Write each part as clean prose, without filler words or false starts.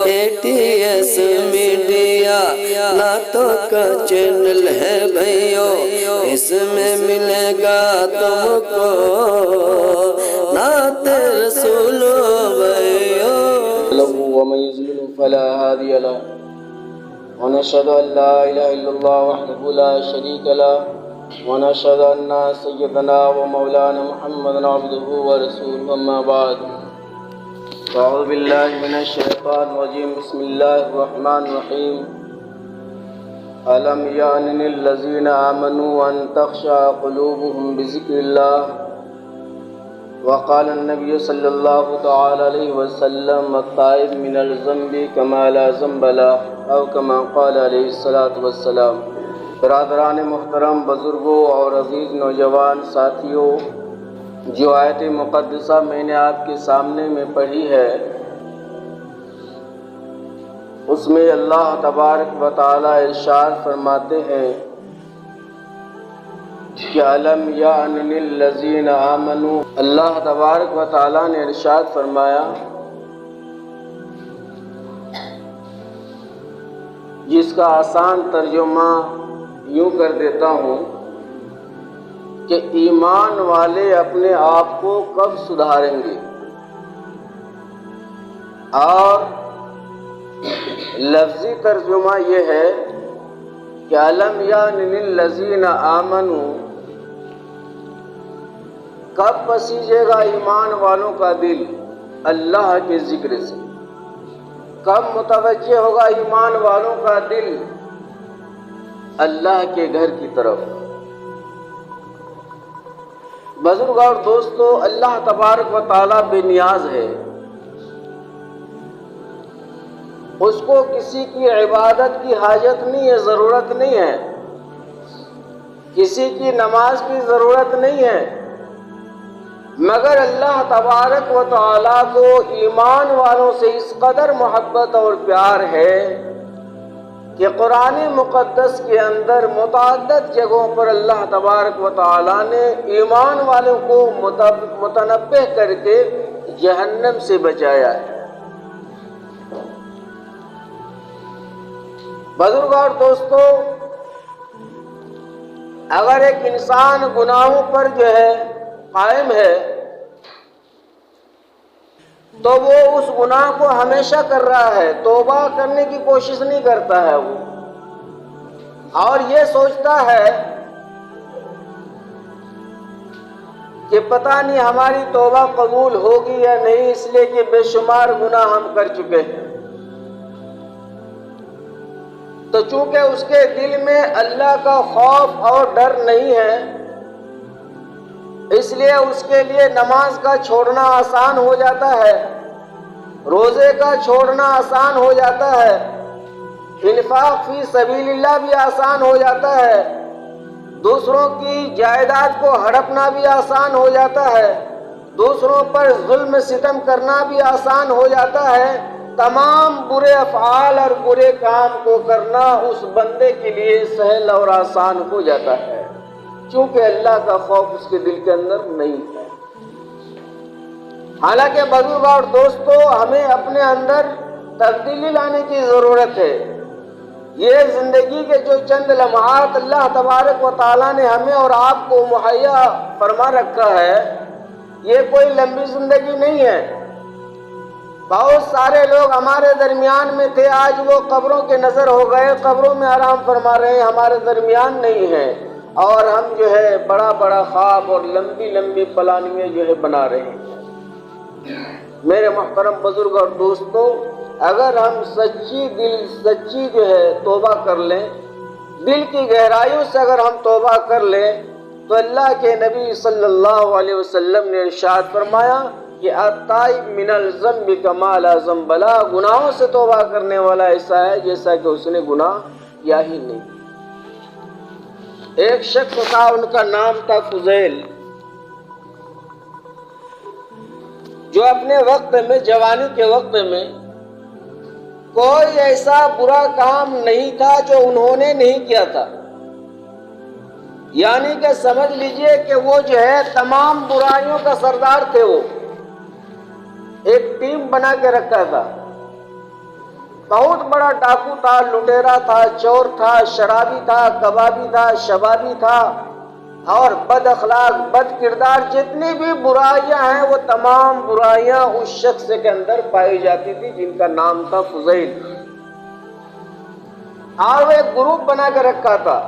ATS media نعتوں کا channel ہے بھائیو، اس میں ملے گا تم کو نعت رسول بھائیو۔ ومن يضلل فلا هادي له ونشهد أن لا إله إلا الله وحده لا شريك له ونشهد أن سيدنا ومولانا محمدا عبده ورسوله أما بعد أعوذ بالله من الشيطان الرجيم بسم الله الرحمن الرحيم ألم يأن للذين آمنوا أن تخشع قلوبهم بذكر الله وقال النبي صلى الله تعالى عليه وسلم التائب من الذنب كما لا ذنب له أو كما قال عليه الصلاة والسلام۔ برادران محترم، بزرگوں اور عزیز نوجوان ساتھیوں، جو آیت مقدسہ میں نے آپ کے سامنے میں پڑھی ہے، اس میں اللہ تبارک و تعالی ارشاد فرماتے ہیں کہ أَلَمْ يَأْنِ لِلَّذِينَ آمَنُوا، اللہ تبارک و تعالی نے ارشاد فرمایا، جس کا آسان ترجمہ یوں کر دیتا ہوں کہ ایمان والے اپنے آپ کو کب سدھاریں گے، اور لفظی ترجمہ یہ ہے کہ أَلَمْ يَأْنِ لِلَّذِينَ آمَنُوا، کب پسیجے گا ایمان والوں کا دل اللہ کے ذکر سے، کب متوجہ ہوگا ایمان والوں کا دل اللہ کے گھر کی طرف۔ بزرگ اور دوستو، اللہ تبارک و تعالیٰ بے نیاز ہے، اس کو کسی کی عبادت کی حاجت نہیں ہے، ضرورت نہیں ہے، کسی کی نماز کی ضرورت نہیں ہے، مگر اللہ تبارک و تعالیٰ کو ایمان والوں سے اس قدر محبت اور پیار ہے کہ قرآن مقدس کے اندر متعدد جگہوں پر اللہ تبارک و تعالیٰ نے ایمان والوں کو متنبہ کر کے جہنم سے بچایا ہے۔ بزرگ اور دوستو، اگر ایک انسان گناہوں پر جو ہے قائم ہے تو وہ اس گناہ کو ہمیشہ کر رہا ہے، توبہ کرنے کی کوشش نہیں کرتا ہے وہ، اور یہ سوچتا ہے کہ پتہ نہیں ہماری توبہ قبول ہوگی یا نہیں، اس لیے کہ بے شمار گناہ ہم کر چکے ہیں۔ تو چونکہ اس کے دل میں اللہ کا خوف اور ڈر نہیں ہے، اس لیے اس کے لیے نماز کا چھوڑنا آسان ہو جاتا ہے، روزے کا چھوڑنا آسان ہو جاتا ہے، انفاق فی سبیل اللہ بھی آسان ہو جاتا ہے، دوسروں کی جائیداد کو ہڑپنا بھی آسان ہو جاتا ہے، دوسروں پر ظلم ستم کرنا بھی آسان ہو جاتا ہے، تمام برے افعال اور برے کام کو کرنا اس بندے کے لیے سہل اور آسان ہو جاتا ہے، چونکہ اللہ کا خوف اس کے دل کے اندر نہیں ہے۔ حالانکہ بزرگ اور دوستو، ہمیں اپنے اندر تبدیلی لانے کی ضرورت ہے۔ یہ زندگی کے جو چند لمحات اللہ تبارک و تعالیٰ نے ہمیں اور آپ کو مہیا فرما رکھا ہے، یہ کوئی لمبی زندگی نہیں ہے۔ بہت سارے لوگ ہمارے درمیان میں تھے، آج وہ قبروں کے نظر ہو گئے، قبروں میں آرام فرما رہے ہیں، ہمارے درمیان نہیں ہیں، اور ہم جو ہے بڑا بڑا خواب اور لمبی لمبی پلانیں جو ہے بنا رہے ہیں۔ میرے محترم بزرگ اور دوستو، اگر ہم سچی جو ہے توبہ کر لیں، دل کی گہرائیوں سے اگر ہم توبہ کر لیں، تو اللہ کے نبی صلی اللہ علیہ وسلم نے ارشاد فرمایا کہ التائب من الذنب کما لا ذنب له، گناہوں سے توبہ کرنے والا ایسا ہے جیسا کہ اس نے گناہ کیا ہی نہیں۔ ایک شخص تھا، ان کا نام تھا فضیل، جو اپنے وقت میں، جوانی کے وقت میں، کوئی ایسا برا کام نہیں تھا جو انہوں نے نہیں کیا تھا، یعنی کہ سمجھ لیجئے کہ وہ جو ہے تمام برائیوں کا سردار تھے، وہ ایک ٹیم بنا کے رکھا تھا، بہت بڑا ڈاکو تھا، لٹیرا تھا، چور تھا، شرابی تھا، کبابی تھا، شبابی تھا، اور بد اخلاق، بد کردار، جتنی بھی برائیاں ہیں وہ تمام برائیاں اس شخص کے اندر پائی جاتی تھی جن کا نام تھا فضیل۔ اور وہ ایک گروپ بنا کے رکھا تھا،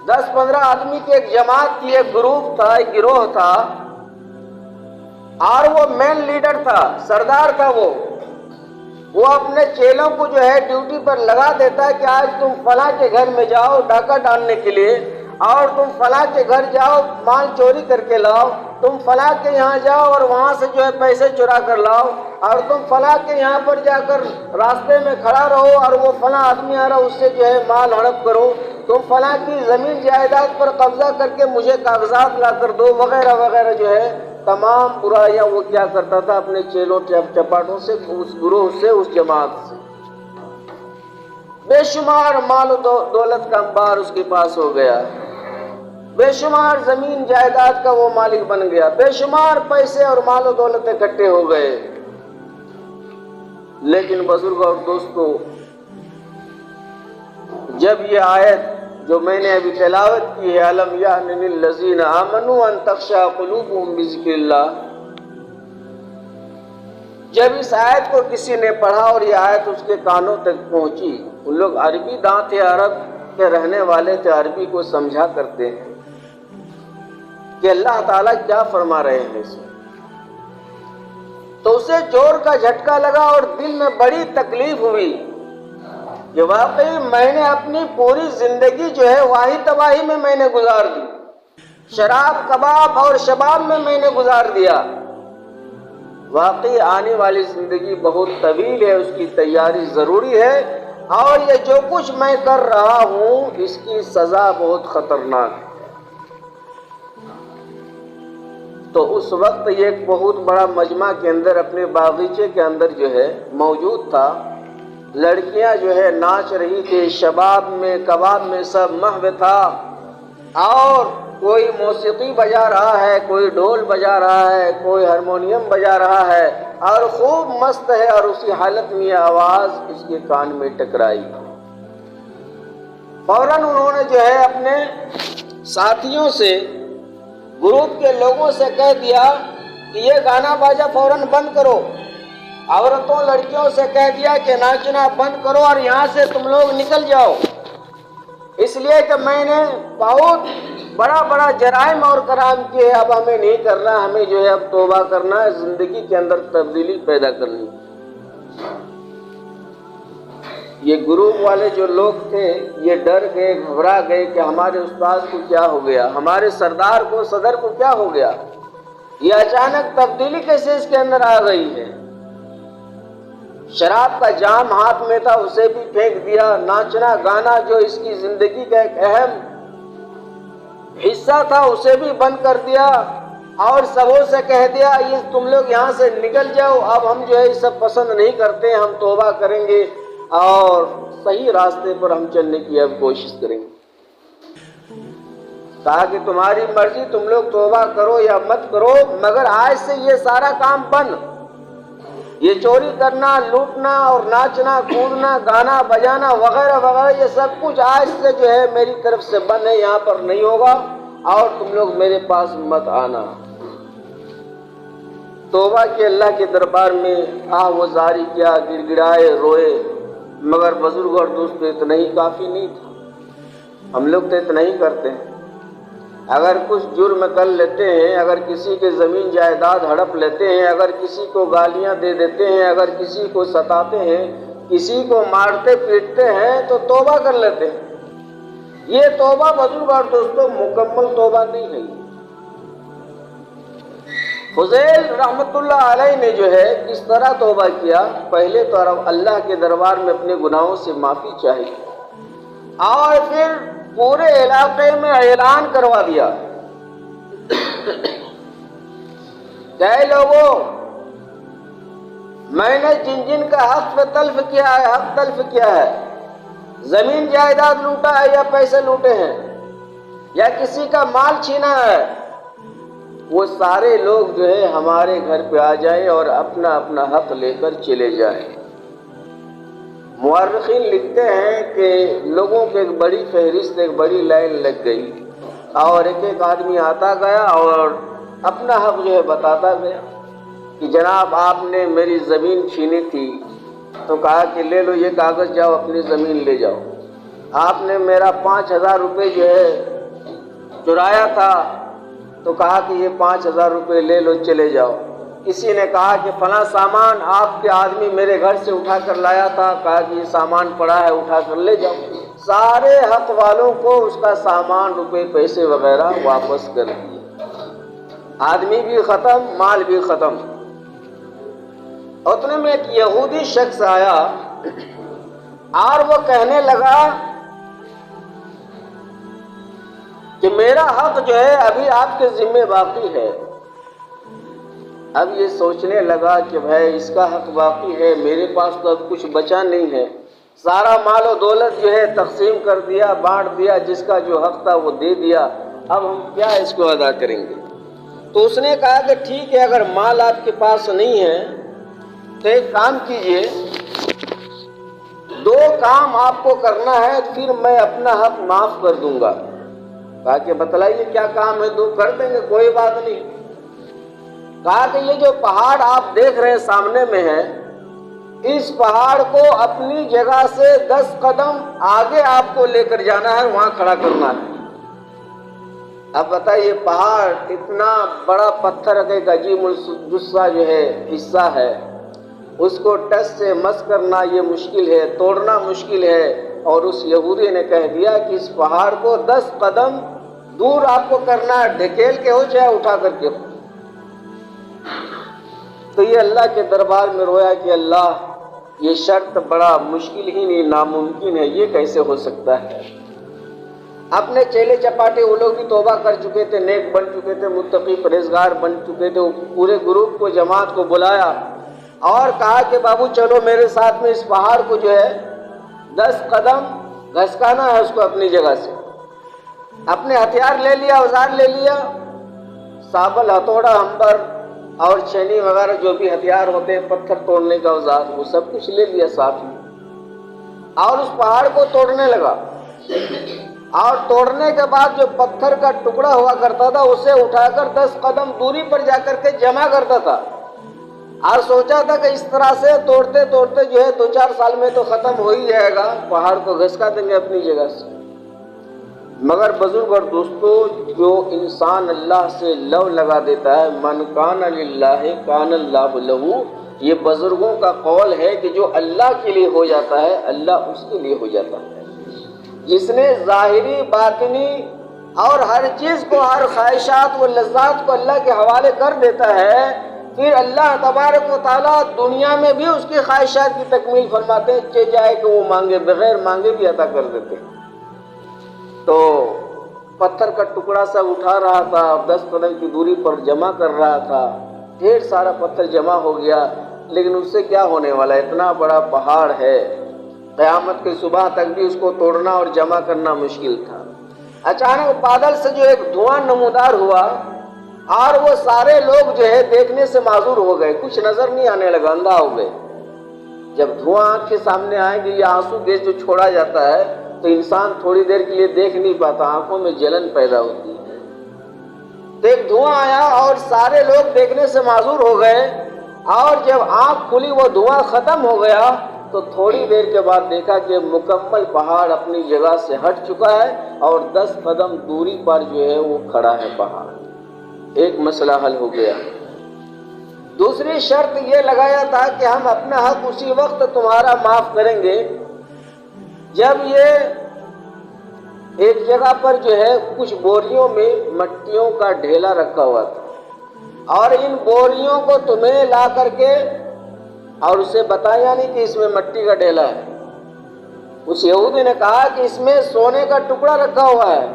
10-15 آدمی کی ایک جماعت تھی، ایک گروپ تھا، ایک گروہ تھا، اور وہ مین لیڈر تھا، سردار تھا۔ وہ اپنے چیلوں کو جو ہے ڈیوٹی پر لگا دیتا ہے کہ آج تم فلاں کے گھر میں جاؤ ڈاکہ ڈالنے کے لیے، اور تم فلاں کے گھر جاؤ مال چوری کر کے لاؤ، تم فلاں کے یہاں جاؤ اور وہاں سے جو ہے پیسے چرا کر لاؤ، اور تم فلاں کے یہاں پر جا کر راستے میں کھڑا رہو اور وہ فلاں آدمی آ رہا اس سے جو ہے مال ہڑپ کرو، تم فلاں کی زمین جائیداد پر قبضہ کر کے مجھے کاغذات لا کر دو، وغیرہ وغیرہ جو ہے تمام برائیاں وہ کیا کرتا تھا اپنے چیلوں چپاٹوں سے، اس گروہ سے، اس جماعت سے۔ بے شمار مال و دولت کا انبار اس کے پاس ہو گیا، بے شمار زمین جائیداد کا وہ مالک بن گیا، بے شمار پیسے اور مال و دولت اکٹھے ہو گئے۔ لیکن بزرگوں اور دوستوں، جب یہ آیت جو میں نے ابھی تلاوت کی ہے، الم یأن للذین آمنوا ان تخشع قلوبهم بذکر اللہ، جب اس آیت کو کسی نے پڑھا اور یہ آیت اس کے کانوں تک پہنچی، ان لوگ عربی داں تھے، عرب کے رہنے والے تھے، عربی کو سمجھا کرتے ہیں کہ اللہ تعالیٰ کیا فرما رہے ہیں اس میں، تو اسے زور کا جھٹکا لگا اور دل میں بڑی تکلیف ہوئی کہ واقعی میں نے اپنی پوری زندگی جو ہے واہی تباہی میں نے گزار دی، شراب کباب اور شباب میں نے گزار دیا۔ واقعی آنے والی زندگی بہت طویل ہے، اس کی تیاری ضروری ہے، اور یہ جو کچھ میں کر رہا ہوں اس کی سزا بہت خطرناک ہے۔ تو اس وقت یہ ایک بہت بڑا مجمع کے اندر اپنے باغیچے کے اندر جو ہے موجود تھا، لڑکیاں جو ہے ناچ رہی تھی، شباب میں کباب میں سب محو تھا، اور کوئی موسیقی بجا رہا ہے، کوئی ڈھول بجا رہا ہے، کوئی ہارمونیم بجا رہا ہے، اور خوب مست ہے، اور اسی حالت میں یہ آواز اس کے کان میں ٹکرائی۔ فوراً انہوں نے جو ہے اپنے ساتھیوں سے، گروپ کے لوگوں سے کہہ دیا کہ یہ گانا باجا فوراً بند کرو، عورتوں لڑکیوں سے کہہ دیا کہ ناچنا بند کرو اور یہاں سے تم لوگ نکل جاؤ، اس لیے کہ میں نے بہت بڑا جرائم اور کرام کیے، اب ہمیں نہیں کرنا، ہمیں جو ہے اب توبہ کرنا ہے، زندگی کے اندر تبدیلی پیدا کرنی۔ یہ گروپ والے جو لوگ تھے یہ ڈر گئے، گھبرا گئے کہ ہمارے استاد کو کیا ہو گیا، ہمارے سردار کو، صدر کو کیا ہو گیا، یہ اچانک تبدیلی کیسے اس کے اندر آ گئی ہے۔ شراب کا جام ہاتھ میں تھا اسے بھی پھینک دیا، ناچنا گانا جو اس کی زندگی کا ایک اہم حصہ تھا اسے بھی بند کر دیا، اور سبوں سے کہہ دیا یہ تم لوگ یہاں سے نکل جاؤ، اب ہم جو ہے یہ سب پسند نہیں کرتے، ہم توبہ کریں گے اور صحیح راستے پر ہم چلنے کی اب کوشش کریں گے۔ کہا کہ تمہاری مرضی، تم لوگ توبہ کرو یا مت کرو، مگر آج سے یہ سارا کام بند، یہ چوری کرنا، لوٹنا اور ناچنا کودنا، گانا بجانا وغیرہ وغیرہ، یہ سب کچھ آج سے جو ہے میری طرف سے بند ہے، یہاں پر نہیں ہوگا، اور تم لوگ میرے پاس مت آنا۔ توبہ کی اللہ کے دربار میں وہ زاری کیا، گڑ گڑائے، روئے، مگر بزرگ اور دوست اتنا ہی کافی نہیں تھا۔ ہم لوگ تو اتنا ہی کرتے ہیں، اگر کچھ جرم کر لیتے ہیں، اگر کسی کے زمین جائیداد ہڑپ لیتے ہیں، اگر کسی کو گالیاں دے دیتے ہیں، اگر کسی کو ستاتے ہیں، کسی کو مارتے پیٹتے ہیں تو توبہ کر لیتے ہیں۔ یہ توبہ بزرگ اور دوستوں مکمل توبہ نہیں ہے۔ فضیل رحمت اللہ علیہ نے جو ہے کس طرح توبہ کیا، پہلے تو اللہ کے دربار میں اپنے گناہوں سے معافی چاہی، اور پھر پورے علاقے میں اعلان کروا دیا کہ اے لوگوں، میں نے جن جن کا حق تلف کیا ہے، حق تلف کیا ہے، زمین جائیداد لوٹا ہے یا پیسے لوٹے ہیں یا کسی کا مال چھینا ہے، وہ سارے لوگ جو ہے ہمارے گھر پہ آ جائیں اور اپنا اپنا حق لے کر چلے جائیں۔ مورخین لکھتے ہیں کہ لوگوں کی ایک بڑی فہرست، ایک بڑی لائن لگ گئی اور ایک ایک آدمی آتا گیا اور اپنا حق جو ہے بتاتا گیا کہ جناب آپ نے میری زمین چھینی تھی تو کہا کہ لے لو یہ کاغذ، جاؤ اپنی زمین لے جاؤ۔ آپ نے میرا 5,000 روپے جو ہے چرایا تھا تو کہا کہ یہ 5,000 روپے لے لو، چلے جاؤ۔ کسی نے کہا کہ فلاں سامان آپ کے آدمی میرے گھر سے اٹھا کر لایا تھا، کہا کہ یہ سامان پڑا ہے اٹھا کر لے جاؤ۔ سارے حق والوں کو اس کا سامان، روپے، پیسے وغیرہ واپس کر دیے۔ آدمی بھی ختم، مال بھی ختم۔ اتنے میں ایک یہودی شخص آیا اور وہ کہنے لگا کہ میرا حق جو ہے ابھی آپ کے ذمہ باقی ہے۔ اب یہ سوچنے لگا کہ بھائی اس کا حق باقی ہے، میرے پاس تو اب کچھ بچا نہیں ہے، سارا مال و دولت جو ہے تقسیم کر دیا، بانٹ دیا، جس کا جو حق تھا وہ دے دیا، اب ہم کیا اس کو ادا کریں گے؟ تو اس نے کہا کہ ٹھیک ہے، اگر مال آپ کے پاس نہیں ہے تو ایک کام کیجئے، 2 کام آپ کو کرنا ہے، پھر میں اپنا حق معاف کر دوں گا۔ کہا کہ بتلائیے کیا کام ہے؟ 2 کر دیں گے، کوئی بات نہیں۔ کہا کہ یہ جو پہاڑ آپ دیکھ رہے ہیں سامنے میں ہے، اس پہاڑ کو اپنی جگہ سے 10 قدم آگے آپ کو لے کر جانا ہے، وہاں کھڑا کرنا ہے۔ اب بتائیے پہاڑ اتنا بڑا پتھر کا ایک عجیب الجثہ جو ہے حصہ ہے، اس کو ٹس سے مس کرنا یہ مشکل ہے، توڑنا مشکل ہے، اور اس یہودی نے کہہ دیا کہ اس پہاڑ کو 10 قدم دور آپ کو کرنا ہے، ڈھکیل کے ہو چاہے اٹھا کر کے ہو۔ تو یہ اللہ کے دربار میں رویا کہ اللہ یہ شرط بڑا مشکل ہی نہیں، ناممکن ہے، یہ کیسے ہو سکتا ہے؟ اپنے چیلے چپاٹے وہ لوگ بھی توبہ کر چکے تھے، نیک بن چکے تھے، متقی پرہیزگار بن چکے تھے، پورے گروپ کو، جماعت کو بلایا اور کہا کہ بابو چلو میرے ساتھ میں اس پہاڑ کو جو ہے 10 قدم گھسکانا ہے اس کو اپنی جگہ سے۔ اپنے ہتھیار لے لیا، اوزار لے لیا، سابل، ہتھوڑا، ہمبر اور چھینی وغیرہ جو بھی ہتھیار ہوتے ہیں پتھر توڑنے کا اوزار، وہ سب کچھ لے لیا ساتھ میں، اور اس پہاڑ کو توڑنے لگا۔ اور توڑنے کے بعد جو پتھر کا ٹکڑا ہوا کرتا تھا اسے اٹھا کر 10 قدم دوری پر جا کر کے جمع کرتا تھا، اور سوچا تھا کہ اس طرح سے توڑتے توڑتے جو ہے 2-4 سال میں تو ختم ہو ہی جائے گا، پہاڑ کو گھسکا دیں گے اپنی جگہ سے۔ مگر بزرگ اور دوستو، جو انسان اللہ سے لو لگا دیتا ہے، من کان للہ کان اللہ لہو، یہ بزرگوں کا قول ہے کہ جو اللہ کے لیے ہو جاتا ہے اللہ اس کے لیے ہو جاتا ہے۔ جس نے ظاہری، باطنی اور ہر چیز کو، ہر خواہشات و لذات کو اللہ کے حوالے کر دیتا ہے، پھر اللہ تبارک و تعالیٰ دنیا میں بھی اس کی خواہشات کی تکمیل فرماتے ہیں، چاہے جائے کہ وہ مانگے، بغیر مانگے بھی عطا کر دیتے ہیں۔ تو پتھر کا ٹکڑا سا اٹھا رہا تھا، 10 قدم کی دوری پر جمع کر رہا تھا، ڈھیر سارا پتھر جمع ہو گیا، لیکن اس سے کیا ہونے والا؟ اتنا بڑا پہاڑ ہے، قیامت کی صبح تک بھی اس کو توڑنا اور جمع کرنا مشکل تھا۔ اچانک بادل سے جو ایک دھواں نمودار ہوا اور وہ سارے لوگ جو ہے دیکھنے سے معذور ہو گئے، کچھ نظر نہیں آنے لگا، اندھا ہو گئے۔ جب دھواں آنکھ کے سامنے آئے گی، یہ آنسو گیس جو چھوڑا جاتا ہے تو انسان تھوڑی دیر کے لیے دیکھ نہیں پاتا، آنکھوں میں جلن پیدا ہوتی ہے۔ تو ایک دھواں آیا اور سارے لوگ دیکھنے سے معذور ہو گئے، اور جب آنکھ کھلی وہ دھواں ختم ہو گیا تو تھوڑی دیر کے بعد دیکھا کہ مکمل پہاڑ اپنی جگہ سے ہٹ چکا ہے اور 10 قدم دوری پر جو ہے وہ کھڑا ہے پہاڑ۔ ایک مسئلہ حل ہو گیا۔ دوسری شرط یہ لگایا تھا کہ ہم اپنا حق اسی وقت تمہارا معاف کریں گے جب یہ ایک جگہ پر جو ہے کچھ بوریوں میں مٹیوں کا ڈھیلا رکھا ہوا تھا، اور ان بوریوں کو تمہیں لا کر کے اور اسے بتایا نہیں کہ اس میں مٹی کا ڈھیلا ہے۔ اس یہودی نے کہا کہ اس میں سونے کا ٹکڑا رکھا ہوا ہے،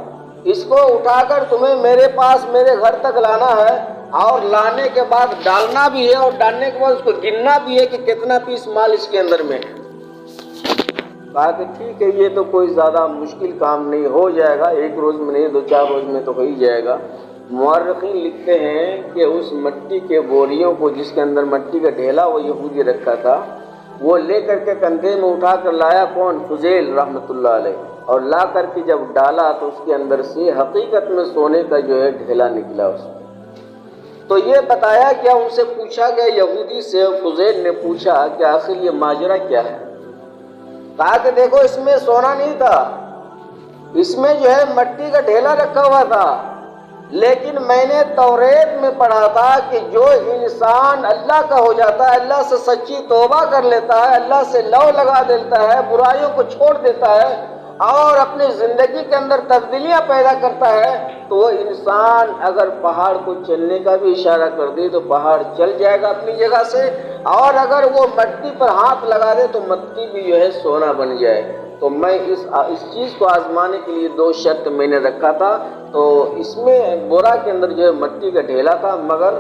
اس کو اٹھا کر تمہیں میرے پاس، میرے گھر تک لانا ہے، اور لانے کے بعد ڈالنا بھی ہے، اور ڈالنے کے بعد اس کو گننا بھی ہے کہ کتنا پیس مال اس کے اندر میں ہے۔ کہا کہ ٹھیک ہے، یہ تو کوئی زیادہ مشکل کام نہیں، ہو جائے گا، 1 روز میں نہیں 2-4 روز میں تو ہو ہی جائے گا۔ مورخین لکھتے ہیں کہ اس مٹی کے بوریوں کو، جس کے اندر مٹی کا ڈھیلا وہ یہودی رکھا تھا، وہ لے کر کے کندھے میں اٹھا کر لایا کون؟ فضیل رحمۃ اللہ علیہ، اور لا کر کے جب ڈالا تو اس کے اندر سے حقیقت میں سونے کا جو ہے ڈھیلا نکلا اس میں۔ تو یہ بتایا گیا، ان سے پوچھا گیا یہودی سے، فضیل نے پوچھا کہ آخر یہ ماجرا کیا ہے؟ کہا کہ دیکھو اس میں سونا نہیں تھا، اس میں جو ہے مٹی کا ڈھیلا رکھا ہوا تھا، لیکن میں نے توریت میں پڑھا تھا کہ جو انسان اللہ کا ہو جاتا ہے، اللہ سے سچی توبہ کر لیتا ہے، اللہ سے لو لگا دیتا ہے، برائیوں کو چھوڑ دیتا ہے اور اپنی زندگی کے اندر تبدیلیاں پیدا کرتا ہے، تو وہ انسان اگر پہاڑ کو چلنے کا بھی اشارہ کر دے تو پہاڑ چل جائے گا اپنی جگہ سے، اور اگر وہ مٹی پر ہاتھ لگا دے تو مٹی بھی جو ہے سونا بن جائے۔ تو میں اس چیز کو آزمانے کے لیے 2 شرط میں نے رکھا تھا، تو اس میں بورا کے اندر جو ہے مٹی کا ڈھیلا تھا، مگر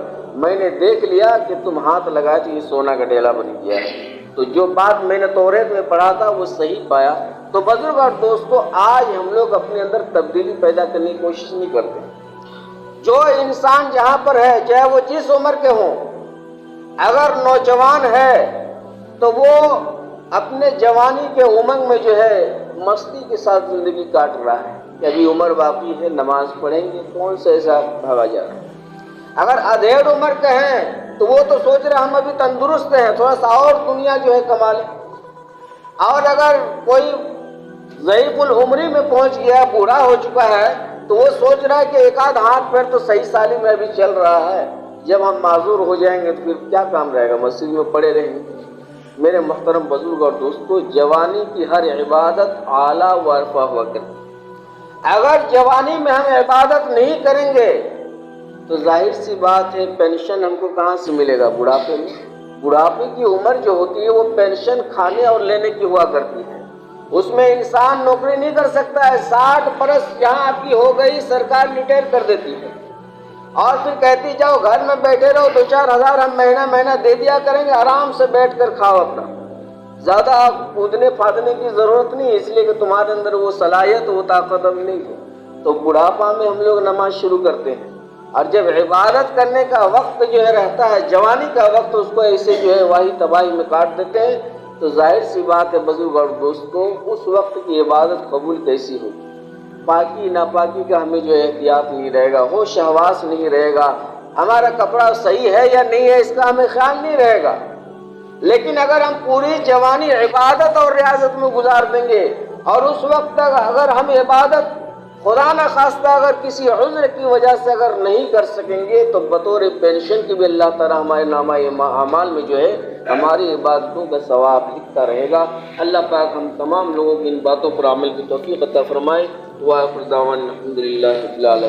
میں نے دیکھ لیا کہ تم ہاتھ لگائے تو یہ سونا کا ڈھیلا بن گیا ہے۔ تو جو بات میں نے توریت میں پڑھا تھا وہ صحیح پایا۔ تو بزرگ اور دوستو، آج ہم لوگ اپنے اندر تبدیلی پیدا کرنے کی کوشش نہیں کرتے۔ جو انسان جہاں پر ہے، چاہے وہ جس عمر کے ہوں، اگر نوجوان ہے تو وہ اپنے جوانی کے امنگ میں جو ہے مستی کے ساتھ زندگی کاٹ رہا ہے کہ ابھی عمر باقی ہے، نماز پڑھیں گے، کون سے ایسا بھاگا جا رہا ہے۔ اگر ادھیڑ عمر کے ہیں تو وہ تو سوچ رہے ہم ابھی تندرست ہیں، تھوڑا سا اور دنیا جو ہے کما لیں، اور اگر کوئی ضعیف العمری میں پہنچ گیا، بوڑھا ہو چکا ہے، تو وہ سوچ رہا ہے کہ ایک آدھ ہاتھ پیر تو صحیح سالی میں ابھی چل رہا ہے، جب ہم معذور ہو جائیں گے تو پھر کیا کام رہے گا، مسجد میں پڑے رہیں گے۔ میرے محترم بزرگ اور دوستو، جوانی کی ہر عبادت اعلیٰ و ارفع ہوا کرتی ہے۔ اگر جوانی میں ہم عبادت نہیں کریں گے تو ظاہر سی بات ہے پینشن ہم کو کہاں سے ملے گا بڑھاپے میں؟ بڑھاپے کی عمر جو ہوتی ہے وہ پینشن کھانے اور لینے کی ہوا کرتی ہے، اس میں انسان نوکری نہیں کر سکتا ہے۔ 60 برس یہاں آپ کی ہو گئی، سرکار ریٹائر کر دیتی ہے اور پھر کہتی جاؤ گھر میں بیٹھے رہو، 2-4 ہزار ہم مہینہ دے دیا کریں گے، آرام سے بیٹھ کر کھاؤ اپنا، زیادہ کودنے پھاندنے کی ضرورت نہیں، اس لیے کہ تمہارے اندر وہ صلاحیت، وہ طاقت اب نہیں ہے۔ تو بڑھاپا میں ہم لوگ نماز شروع کرتے ہیں، اور جب عبادت کرنے کا وقت جو ہے رہتا ہے، جوانی کا وقت، اس کو ایسے جو ہے واہی تباہی میں کاٹ دیتے ہیں۔ تو ظاہر سی بات ہے بزرگ اور دوستو، اس وقت کی عبادت قبول کیسی ہوگی؟ پاکی ناپاکی کا ہمیں جو ہے احتیاط نہیں رہے گا، ہوش حواس نہیں رہے گا، ہمارا کپڑا صحیح ہے یا نہیں ہے اس کا ہمیں خیال نہیں رہے گا۔ لیکن اگر ہم پوری جوانی عبادت اور ریاضت میں گزار دیں گے، اور اس وقت تک اگر ہم عبادت خدا نہ خواستہ اگر کسی عذر کی وجہ سے اگر نہیں کر سکیں گے، تو بطور پینشن کی بھی اللہ تعالیٰ ہمارے نامہ اعمال میں جو ہے ہماری عبادتوں کا ثواب لکھتا رہے گا۔ اللہ پاک ہم تمام لوگوں کی ان باتوں پر عمل کی توفیق عطا فرمائے۔ وآخر دعوانا الحمدللہ رب العالمین۔